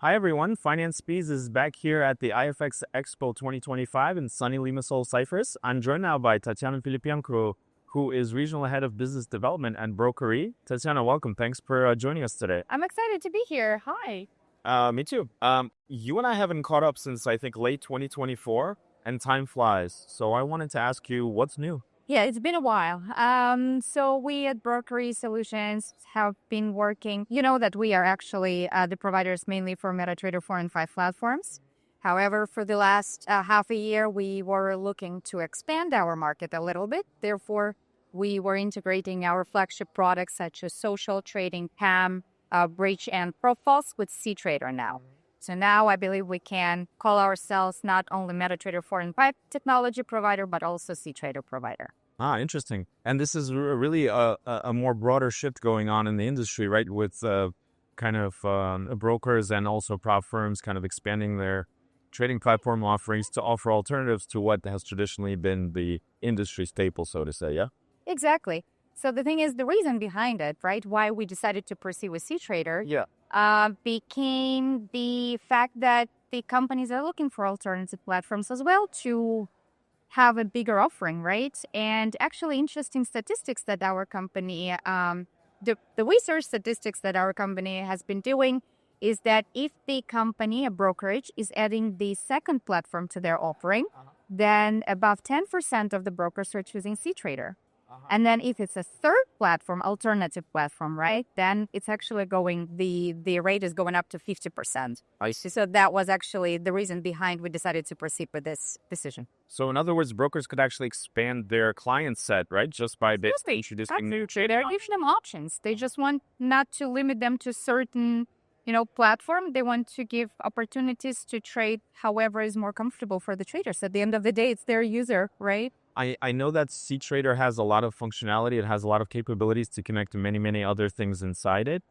Hi everyone, FinanceFeeds is back here at the iFX EXPO 2025 in sunny Limassol, Cyprus. I'm joined now by Tatiana Pilipenko, who is Regional Head of Business Development at Brokeree. Tatiana, welcome. Thanks for joining us today. I'm excited to be here. Hi. Me too. You and I haven't caught up since I think late 2024, and time flies. So I wanted to ask you, what's new? Yeah, it's been a while. So we at Brokeree Solutions have been working. You know that we are actually the providers mainly for MetaTrader 4 and 5 platforms. However, for the last half a year, we were looking to expand our market a little bit. Therefore, we were integrating our flagship products such as social trading, PAM, Bridge, and Profiles with CTrader now. So now I believe we can call ourselves not only MetaTrader 4 and 5 technology provider, but also CTrader provider. Ah, interesting. And this is really a more broader shift going on in the industry, right? With brokers and also prop firms kind of expanding their trading platform offerings to offer alternatives to what has traditionally been the industry staple, so to say, yeah? Exactly. So the thing is, the reason behind it, right, why we decided to proceed with CTrader became the fact that the companies are looking for alternative platforms as well to have a bigger offering, right? And actually interesting statistics that our company, the research statistics that our company has been doing is that if the company, a brokerage, is adding the second platform to their offering, then above 10% of the brokers are choosing CTrader. And then if it's a third platform, alternative platform, right, then it's actually the rate is going up to 50%. I see. So that was actually the reason behind we decided to proceed with this decision. So in other words, brokers could actually expand their client set, right? Just by introducing new trading. They're giving them options. They just want not to limit them to certain, platform. They want to give opportunities to trade however is more comfortable for the traders. At the end of the day, it's their user, right? I know that CTrader has a lot of functionality. It has a lot of capabilities to connect to many, many other things inside it,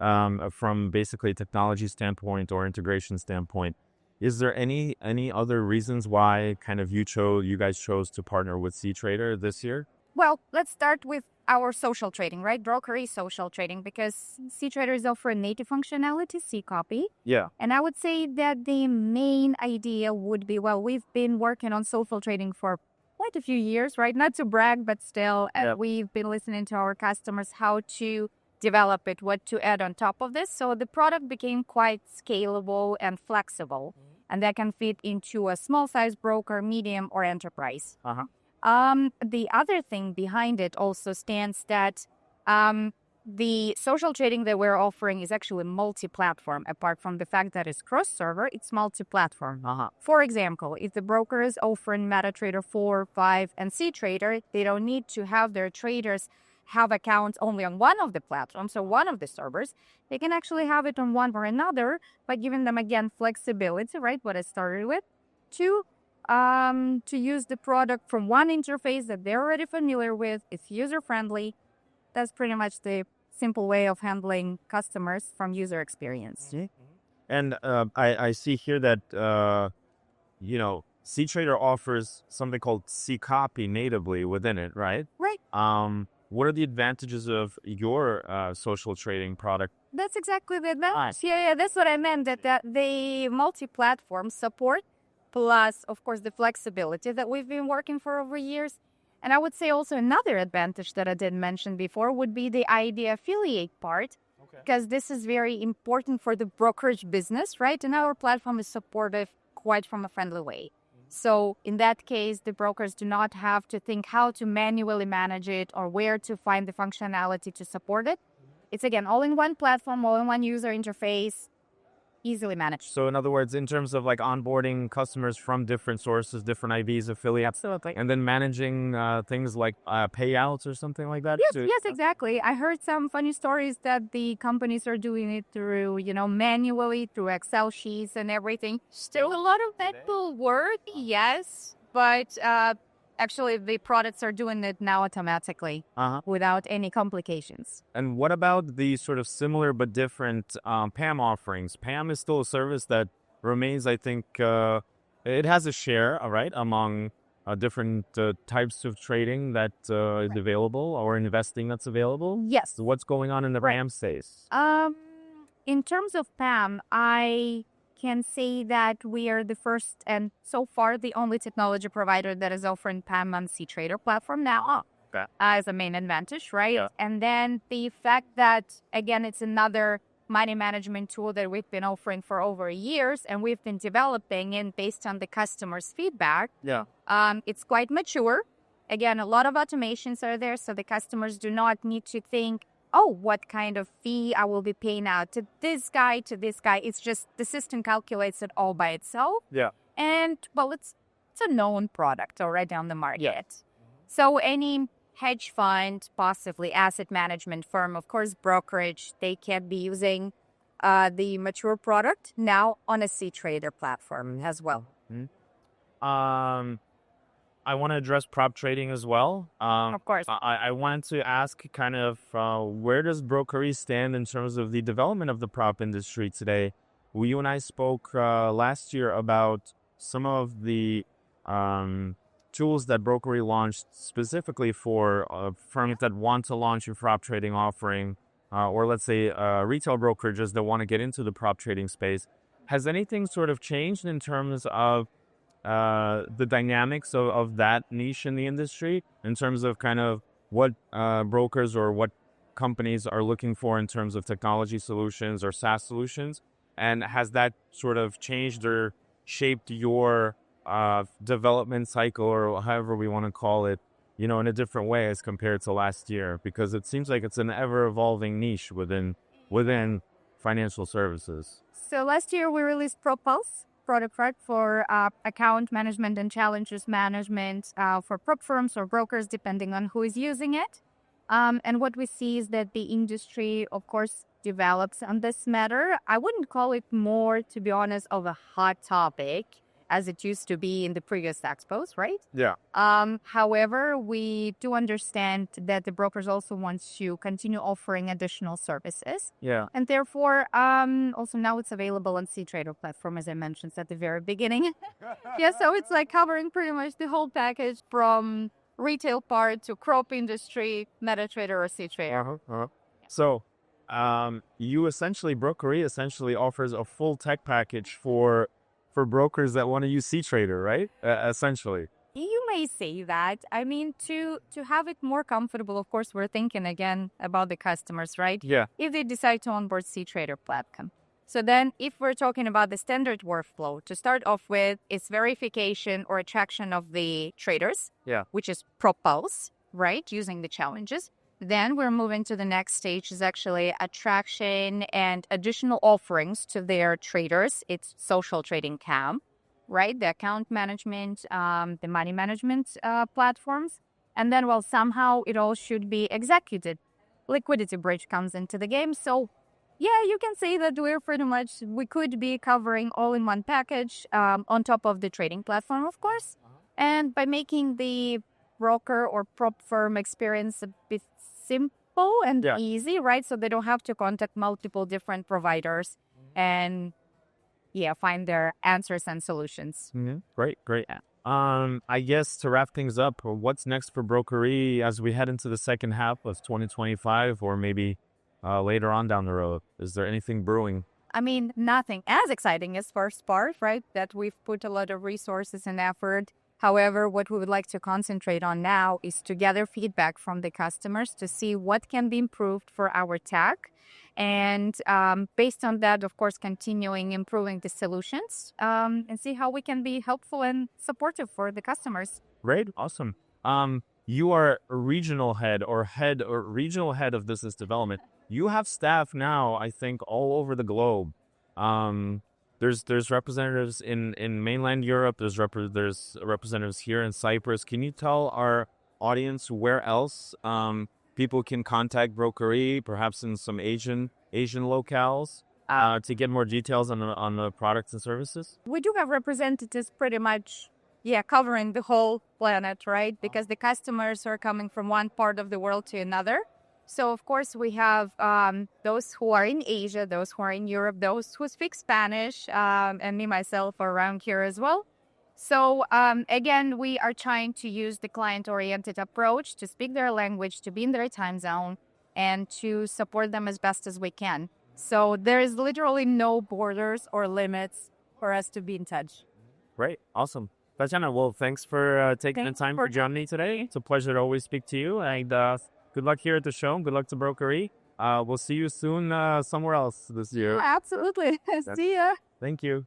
from basically a technology standpoint or integration standpoint. Is there any other reasons why you guys chose to partner with CTrader this year? Well, let's start with our social trading, right? Brokeree social trading, because CTrader is offering native functionality, C-copy. Yeah. And I would say that the main idea would be, we've been working on social trading for quite a few years, right? Not to brag, but still, we've been listening to our customers how to develop it, what to add on top of this. So the product became quite scalable and flexible, and that can fit into a small size broker, medium, or enterprise. The other thing behind it also stands that the social trading that we're offering is actually multi-platform. Apart from the fact that it's cross-server, it's multi-platform. For example, if the broker is offering MetaTrader 4, 5, and CTrader, they don't need to have their traders have accounts only on one of the platforms, so one of the servers. They can actually have it on one or another by giving them, again, flexibility, right, what I started with, to use the product from one interface that they're already familiar with. It's user-friendly. That's pretty much the simple way of handling customers from user experience. And I see here that, CTrader offers something called C-copy natively within it, right? Right. What are the advantages of your social trading product? That's exactly the advantage. Yeah, that's what I meant, that the multi-platform support, plus, of course, the flexibility that we've been working for over years. And I would say also another advantage that I didn't mention before would be the ID affiliate part, because this is very important for the brokerage business, right? And our platform is supportive quite from a friendly way. So in that case, the brokers do not have to think how to manually manage it or where to find the functionality to support it. It's, again, all in one platform, all in one user interface, easily managed. So in other words, in terms of like onboarding customers from different sources, different IVs, affiliates, absolutely, and then managing things like payouts or something like that? Yes, exactly. I heard some funny stories that the companies are doing it through, manually, through Excel sheets and everything. Still a lot of manual work, yes, but actually the products are doing it now automatically without any complications. And what about the sort of similar but different PAM offerings? PAM is still a service that remains, I think, it has a share, right, among different types of trading that is available or investing that's available? Yes. So what's going on in the PAM space? In terms of PAM, I can say that we are the first and so far the only technology provider that is offering PAM on CTrader platform now. Okay. As a main advantage, right? Yeah. And then the fact that, again, it's another money management tool that we've been offering for over years and we've been developing and based on the customer's feedback. Yeah. It's quite mature. Again, a lot of automations are there, so the customers do not need to think, oh, what kind of fee I will be paying out to this guy, to this guy. It's just the system calculates it all by itself. Yeah. And, well, it's a known product already on the market. Yeah. So any hedge fund, possibly asset management firm, of course, brokerage, they can be using the mature product now on a CTrader platform as well. I want to address prop trading as well. Of course. I want to ask kind of where does Brokeree stand in terms of the development of the prop industry today? You and I spoke last year about some of the tools that Brokeree launched specifically for firms that want to launch a prop trading offering, or let's say retail brokerages that want to get into the prop trading space. Has anything sort of changed in terms of the dynamics of that niche in the industry, in terms of kind of what brokers or what companies are looking for in terms of technology solutions or SaaS solutions? And has that sort of changed or shaped your development cycle, or however we want to call it, in a different way as compared to last year? Because it seems like it's an ever-evolving niche within financial services. So last year we released Propulse product, right, for account management and challenges management for prop firms or brokers, depending on who is using it. And what we see is that the industry, of course, develops on this matter. I wouldn't call it more, to be honest, of a hot topic as it used to be in the previous expos, right? Yeah. However, we do understand that the brokers also want to continue offering additional services. Yeah. And therefore, also now it's available on CTrader platform, as I mentioned at the very beginning. Yeah, so it's like covering pretty much the whole package from retail part to crop industry, MetaTrader or CTrader. So Brokeree essentially offers a full tech package for brokers that want to use CTrader, right? Essentially. You may say that. I mean, to have it more comfortable, of course, we're thinking again about the customers, right? Yeah. If they decide to onboard CTrader platform. So then if we're talking about the standard workflow, to start off with, it's verification or attraction of the traders, which is Propulse, right? Using the challenges. Then we're moving to the next stage is actually attraction and additional offerings to their traders. It's social trading CAM, right? The account management, the money management platforms. And then, well, somehow it all should be executed. Liquidity bridge comes into the game. So, yeah, you can say that we could be covering all in one package on top of the trading platform, of course. And by making the broker or prop firm experience a bit simple and easy, right? So they don't have to contact multiple different providers and find their answers and solutions. Great. I guess to wrap things up, what's next for Brokeree as we head into the second half of 2025 or maybe later on down the road? Is there anything brewing? I mean, nothing as exciting as first part, right? That we've put a lot of resources and effort. However, what we would like to concentrate on now is to gather feedback from the customers to see what can be improved for our tech. And based on that, of course, continuing improving the solutions and see how we can be helpful and supportive for the customers. Great. Awesome. You are a regional head or regional head of business development. You have staff now, I think, all over the globe. There's representatives in mainland Europe. There's representatives here in Cyprus. Can you tell our audience where else people can contact Brokeree, perhaps in some Asian locales, to get more details on the products and services? We do have representatives pretty much, covering the whole planet, right? Because the customers are coming from one part of the world to another. So, of course, we have those who are in Asia, those who are in Europe, those who speak Spanish, and me, myself, are around here as well. So, again, we are trying to use the client-oriented approach to speak their language, to be in their time zone, and to support them as best as we can. So there is literally no borders or limits for us to be in touch. Great. Awesome. Tatiana, well, thanks for taking the time for joining me today. It's a pleasure to always speak to you. And good luck here at the show. Good luck to Brokeree. We'll see you soon somewhere else this year. Absolutely. See ya. Thank you.